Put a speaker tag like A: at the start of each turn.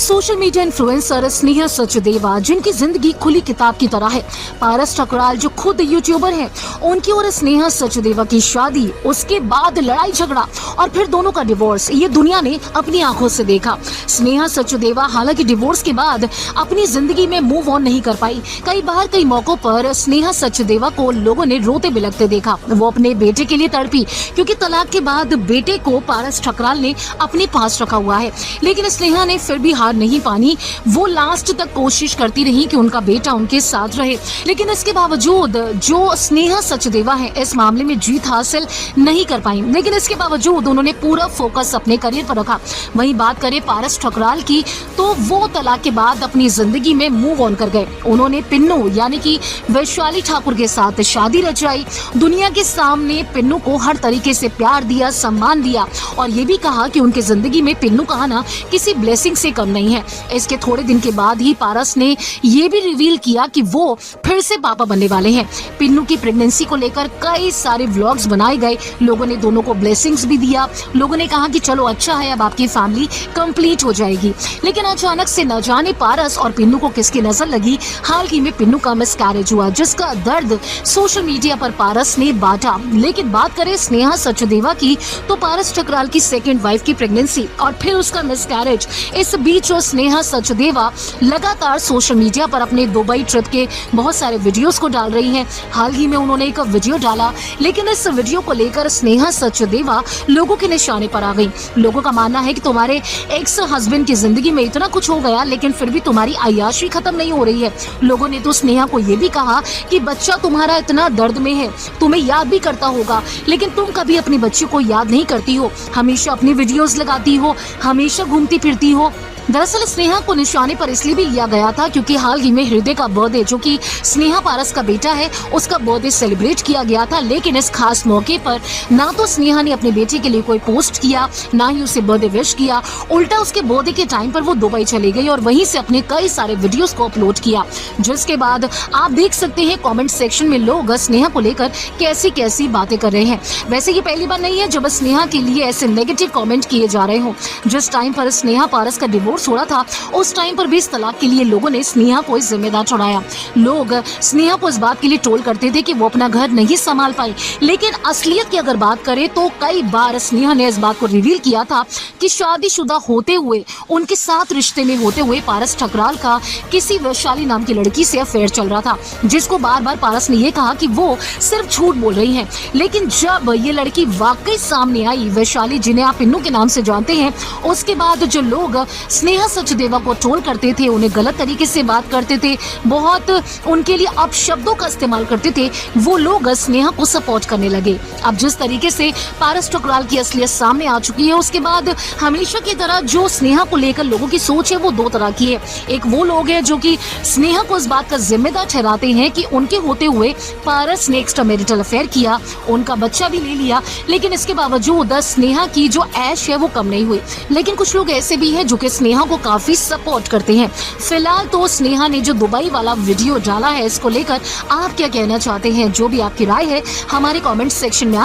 A: Social media influencer Sneha Sachdeva, जिनकी जिंदगी खुली किताब की तरह है। पारस ठकराल जो खुद यूट्यूबर हैं, उनकी और स्नेहा सचदेवा की शादी, उसके बाद लड़ाई झगड़ा और फिर दोनों का डिवोर्स, ये दुनिया ने अपनी आंखों से देखा। स्नेहा सचदेवा हालांकि डिवोर्स के बाद अपनी जिंदगी में मूव ऑन नहीं कर पाई। कई बार कई मौकों पर स्नेहा सचदेवा को लोगों ने रोते बिलखते देखा। वो अपने बेटे के लिए तड़पी, क्योंकि तलाक के बाद बेटे को पारस ठकराल ने अपने पास रखा हुआ है। लेकिन स्नेहा ने फिर भी हार नहीं मानी। वो लास्ट तक कोशिश करती रही कि उनका बेटा उनके साथ रहे। लेकिन इसके बावजूद जो स्नेहा सचदेवा है, इस मामले में जीत हासिल नहीं कर पाई। लेकिन इसके बावजूद उन्होंने पूरा फोकस अपने करियर पर रखा। वहीं बात करें पारस ठकराल की, तो वो तलाक के बाद अपनी जिंदगी में मूव ऑन कर गए। उन्होंने पिन्नू यानी कि वैशाली ठाकुर के साथ शादी रचाई। दुनिया के सामने पिन्नू को हर तरीके से प्यार दिया, सम्मान दिया और ये भी कहा कि उनकी जिंदगी में पिन्नू का आना किसी ब्लेसिंग से कम नहीं है। इसके थोड़े दिन के बाद ही पारस ने ये भी रिवील किया कि वो फिर से पापा बनने वाले हैं। पिन्नू की प्रेगनेंसी को लेकर कई सारे व्लॉग्स बनाए गए। लोगों ने दोनों को ब्लेसिंग्स भी दिया। लोगों ने कहा कि चलो अच्छा है, अब आपकी फैमिली कंप्लीट हो जाएगी। लेकिन अचानक से न जाने पारस और पिन्नू को किसकी नजर लगी। हाल ही में पिन्नू का मिसकैरेज हुआ, जिसका दर्द सोशल मीडिया पर पारस ने बांटा। लेकिन बात करें स्नेहा सचदेवा की, तो पारस ठकराल की सेकेंड वाइफ की प्रेगनेंसी और फिर उसका मिसकैरेज, इस बीच स्नेहा सचदेवा लगातार सोशल मीडिया पर अपने दुबई ट्रिप के बहुत सारे वीडियोस को डाल रही हैं। हाल ही में उन्होंने एक वीडियो डाला, लेकिन इस वीडियो को लेकर स्नेहा सचदेवा लोगों के निशाने पर आ गई। लोगों का मानना है कि तुम्हारे एक्स हस्बैंड की जिंदगी में इतना कुछ हो गया, लेकिन फिर भी तुम्हारी अय्याशी खत्म नहीं हो रही है। लोगों ने तो स्नेहा को यह भी कहा कि बच्चा तुम्हारा इतना दर्द में है, तुम्हें याद भी करता होगा, लेकिन तुम कभी अपनी बच्ची को याद नहीं करती हो। हमेशा अपनी वीडियोस लगाती हो, हमेशा घूमती फिरती हो। दरअसल स्नेहा को निशाने पर इसलिए भी लिया गया था क्योंकि हाल ही में हृदय का बर्थडे, जो कि स्नेहा पारस का बेटा है, उसका बर्थडे सेलिब्रेट किया गया था। लेकिन इस खास मौके पर ना तो स्नेहा ने अपने बेटे के लिए कोई पोस्ट किया, ना ही उसे बर्थडे विश किया। उल्टा उसके बर्थडे के टाइम पर वो दुबई चली गई और वहीं से अपने कई सारे वीडियोस को अपलोड किया। जिसके बाद आप देख सकते हैं कमेंट सेक्शन में लोग स्नेहा को लेकर कैसी कैसी बातें कर रहे हैं। वैसे ये पहली बार नहीं है जब स्नेहा के लिए ऐसे नेगेटिव कॉमेंट किए जा रहे हो। जिस टाइम पर स्नेहा पारस का डिवोर्स हो रहा था, उस टाइम पर भी इस तलाक के लिए लोगों ने स्नेहा को जिम्मेदार ठहराया। लोग स्नेहा को इस बात के लिए ट्रोल करते थे कि वो अपना घर नहीं संभाल पाई। लेकिन असलियत की अगर बात करें तो कई बार स्नेहा ने इस बात को रिवील किया था कि शादीशुदा होते हुए, उनके साथ रिश्ते में होते हुए पारस ठकराल का किसी वैशाली नाम की लड़की से अफेयर चल रहा था, जिसको बार बार पारस ने यह कहा कि वो सिर्फ झूठ बोल रही है। लेकिन जब ये लड़की वाकई सामने आई, वैशाली जिन्हें आप पिन्नू के नाम से जानते हैं, उसके बाद जो लोग स्नेहा सचदेवा को ट्रोल करते थे, उन्हें गलत तरीके से बात करते थे, बहुत उनके लिए अपशब्दों का इस्तेमाल करते थे, वो लोग स्नेहा को सपोर्ट करने लगे। अब जिस तरीके से पारस ठकराल की असलियत सामने आ चुकी है, उसके बाद हमेशा की तरह जो स्नेहा को लेकर लोगों की सोच है वो दो तरह की है। एक वो लोग हैं जो कि स्नेहा को इस बात का जिम्मेदार ठहराते हैं कि उनके होते हुए पारस ने एक्स्ट्रा मैरिटल अफेयर किया, उनका बच्चा भी ले लिया, लेकिन इसके बावजूद स्नेहा की जो ऐश है वो कम नहीं हुई। लेकिन कुछ लोग ऐसे भी हैं जो कि स्नेहा को काफी सपोर्ट करते हैं। फिलहाल तो स्नेहा ने जो दुबई वाला वीडियो डाला है, इसको लेकर आप क्या कहना चाहते हैं? जो भी आपकी राय है हमारे कमेंट सेक्शन में